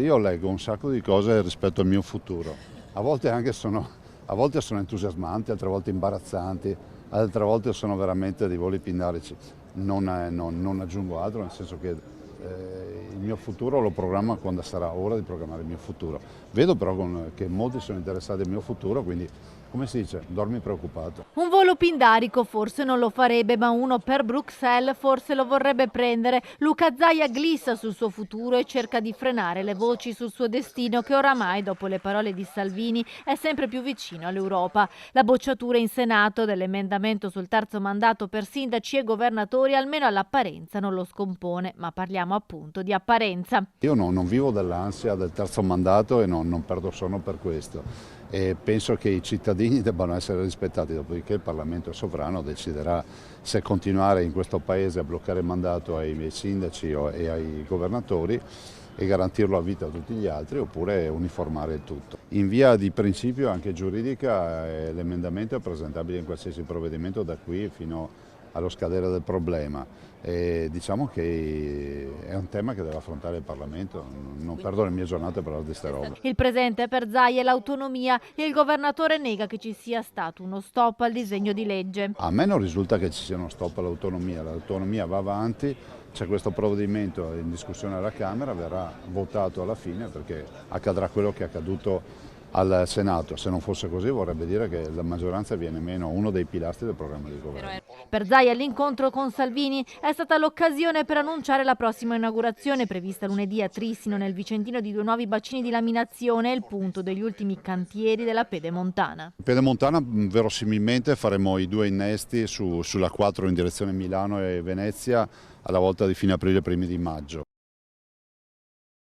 Io leggo un sacco di cose rispetto al mio futuro, a volte sono entusiasmanti, altre volte imbarazzanti, altre volte sono veramente dei voli pindarici. Non aggiungo altro, nel senso che il mio futuro lo programma quando sarà ora di programmare il mio futuro. Vedo però che molti sono interessati al mio futuro, quindi come si dice, dormi preoccupato. Un volo pindarico forse non lo farebbe, ma uno per Bruxelles forse lo vorrebbe prendere. Luca Zaia glissa sul suo futuro e cerca di frenare le voci sul suo destino che oramai, dopo le parole di Salvini, è sempre più vicino all'Europa. La bocciatura in Senato dell'emendamento sul terzo mandato per sindaci e governatori almeno all'apparenza non lo scompone, ma parliamo appunto di apparenza. Io non vivo dell'ansia del terzo mandato e non perdo sonno per questo. E penso che i cittadini debbano essere rispettati, dopodiché il Parlamento sovrano deciderà se continuare in questo Paese a bloccare il mandato ai miei sindaci e ai governatori e garantirlo a vita a tutti gli altri, oppure uniformare il tutto. In via di principio anche giuridica l'emendamento è presentabile in qualsiasi provvedimento da qui fino allo scadere del problema. E diciamo che è un tema che deve affrontare il Parlamento, non perdo le mie giornate per parlare di queste robe. Il presente per Zaia è l'autonomia e il governatore nega che ci sia stato uno stop al disegno di legge. A me non risulta che ci sia uno stop all'autonomia, l'autonomia va avanti, c'è questo provvedimento in discussione alla Camera, verrà votato alla fine perché accadrà quello che è accaduto al Senato. Se non fosse così vorrebbe dire che la maggioranza viene meno uno dei pilastri del programma di governo. Per Zaia l'incontro con Salvini è stata l'occasione per annunciare la prossima inaugurazione prevista lunedì a Trissino nel Vicentino di 2 nuovi bacini di laminazione e il punto degli ultimi cantieri della Pedemontana. Pedemontana verosimilmente faremo i 2 innesti sulla 4 in direzione Milano e Venezia alla volta di fine aprile, primi di maggio.